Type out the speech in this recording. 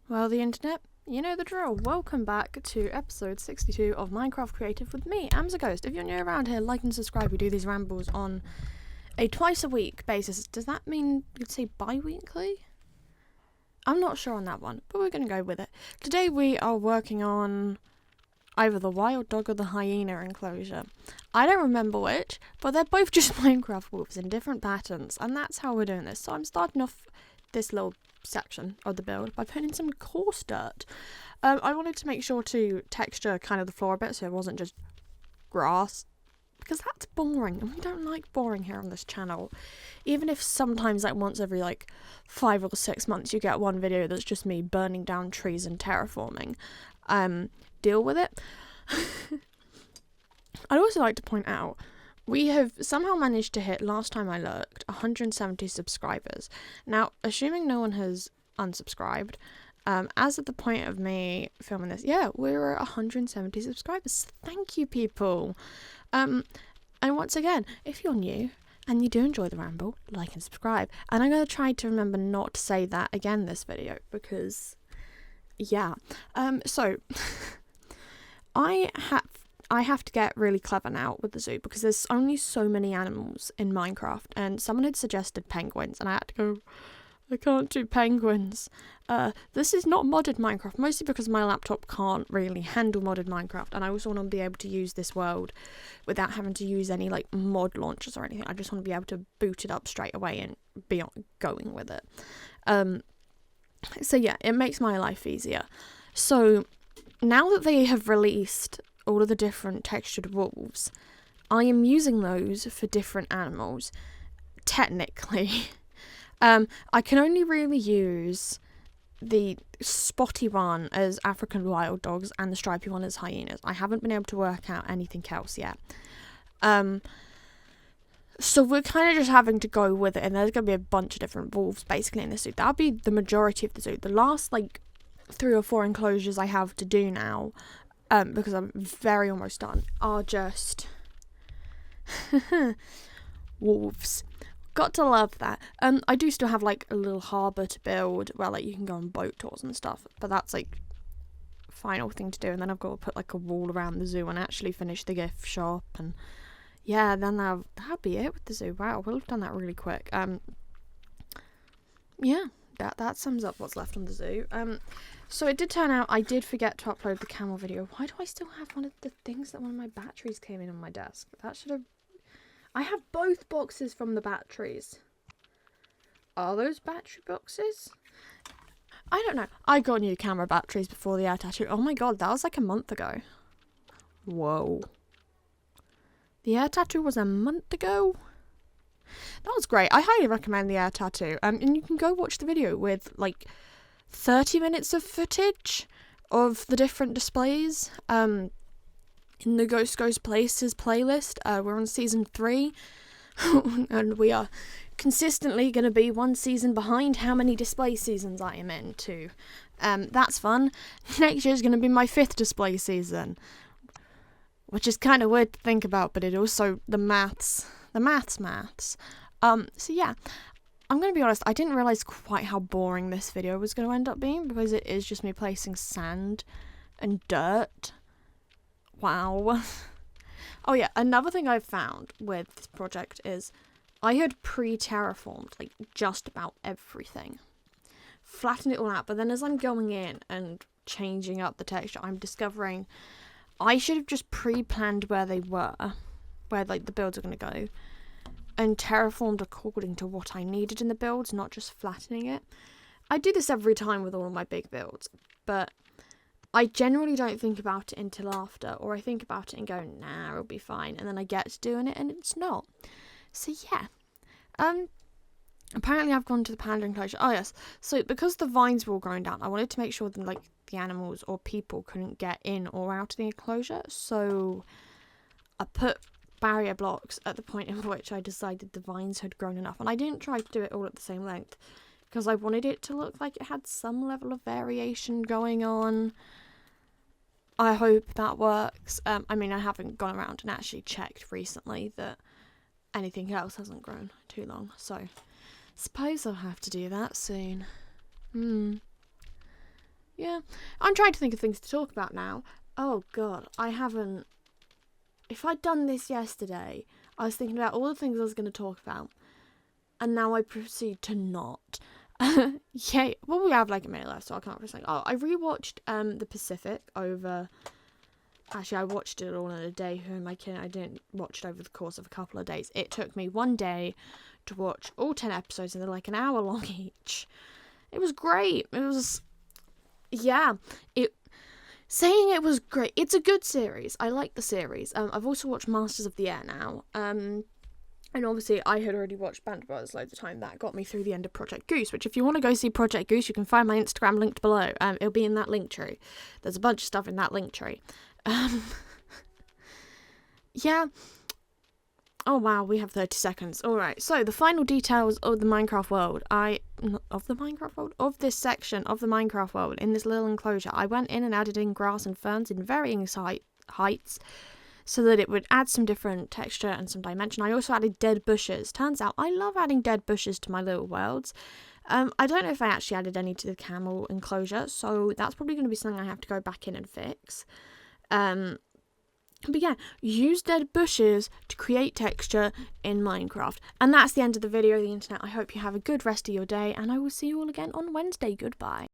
Well, the internet, you know the drill. Welcome back to episode 62 of Minecraft Creative with me, ams.a. If you're new around here, like and subscribe. We do these rambles on a twice-a-week basis. Does that mean you'd say bi-weekly? I'm not sure on that one, but we're going to go with it. Today we are working on either the wild dog or the hyena enclosure. I don't remember which, but they're both just Minecraft wolves in different patterns, and that's how we're doing this. So I'm starting off this little section of the build by putting in some coarse dirt. I wanted to make sure to texture kind of the floor a bit so it wasn't just grass, because that's boring and we don't like boring here on this channel. Even if sometimes like once every like 5 or 6 months you get one video that's just me burning down trees and terraforming, deal with it. I'd also like to point out we have somehow managed to hit, last time I looked, 170 subscribers. Now, assuming no one has unsubscribed, as of the point of me filming this, yeah, we're at 170 subscribers. Thank you, people. And once again, if you're new and you do enjoy the ramble, like and subscribe. And I'm going to try to remember not to say that again this video, because, yeah. So, I have to get really clever now with the zoo because there's only so many animals in Minecraft, and someone had suggested penguins and I had to go, I can't do penguins. This is not modded Minecraft, mostly because my laptop can't really handle modded Minecraft, and I also want to be able to use this world without having to use any like mod launchers or anything. I just want to be able to boot it up straight away and be going with it. So yeah, it makes my life easier. So now that they have released all of the different textured wolves, I am using those for different animals. Technically, I can only really use the spotty one as African wild dogs and the stripy one as hyenas. I haven't been able to work out anything else yet. So we're kind of just having to go with it, and there's going to be a bunch of different wolves basically in the zoo. That'll be the majority of the zoo. The last like 3 or 4 enclosures I have to do now, because I'm very almost done, are just wolves. Got to love that. I do still have like a little harbour to build where like you can go on boat tours and stuff, but that's like final thing to do. And then I've got to put like a wall around the zoo and actually finish the gift shop, and yeah, then that'll be it with the zoo. Wow, we'll have done that really quick. Yeah, that sums up what's left on the zoo. So it did turn out I did forget to upload the camel video. Why do I still have one of the things that one of my batteries came in on my desk? That should have... I have both boxes from the batteries. Are those battery boxes? I don't know. I got new camera batteries before the air tattoo. Oh my god, that was like a month ago. Whoa. The air tattoo was a month ago? That was great. I highly recommend the air tattoo. And you can go watch the video with like 30 minutes of footage of the different displays in the Ghost Goes Places playlist. We're on season 3 and we are consistently going to be 1 season behind how many display seasons I am in too. That's fun. Next year is going to be my 5th display season, which is kind of weird to think about, but it also the maths. So yeah, I'm going to be honest, I didn't realise quite how boring this video was going to end up being, because it is just me placing sand and dirt. Wow. Oh yeah, another thing I've found with this project is I had pre-terraformed like just about everything. Flattened it all out, but then as I'm going in and changing up the texture, I'm discovering I should have just pre-planned where they were, where like the builds are going to go, and terraformed according to what I needed in the builds, not just flattening it. I do this every time with all of my big builds, but I generally don't think about it until after, or I think about it and go, nah, it'll be fine, and then I get to doing it and it's not. So yeah. Apparently I've gone to the panda enclosure. Oh yes, so because the vines were all growing down, I wanted to make sure that like the animals or people couldn't get in or out of the enclosure, so I put barrier blocks at the point in which I decided the vines had grown enough, and I didn't try to do it all at the same length because I wanted it to look like it had some level of variation going on. I hope that works. I mean, I haven't gone around and actually checked recently that anything else hasn't grown too long, so suppose I'll have to do that soon. Yeah. I'm trying to think of things to talk about now. Oh, God. I haven't... If I'd done this yesterday, I was thinking about all the things I was going to talk about. And now I proceed to not. Yay. Well, we have like a minute left, so I can't proceed. Oh, I rewatched The Pacific over... Actually, I watched it all in a day. Who am I kidding? I didn't watch it over the course of a couple of days. It took me one day to watch all 10 episodes, and they're like an hour long each. It was great. It was... Yeah. Saying it was great. It's a good series. I like the series. I've also watched Masters of the Air now. And obviously, I had already watched Band of Brothers loads of time. That got me through the end of Project Goose, which if you want to go see Project Goose, you can find my Instagram linked below. It'll be in that link tree. There's a bunch of stuff in that link tree. Yeah. Oh, wow, we have 30 seconds. All right, so the final details of the Minecraft world. Of this section of the Minecraft world, in this little enclosure, I went in and added in grass and ferns in varying heights so that it would add some different texture and some dimension. I also added dead bushes. Turns out I love adding dead bushes to my little worlds. I don't know if I actually added any to the camel enclosure, so that's probably going to be something I have to go back in and fix. But yeah, use dead bushes to create texture in Minecraft. And that's the end of the video, the internet. I hope you have a good rest of your day, and I will see you all again on Wednesday. Goodbye.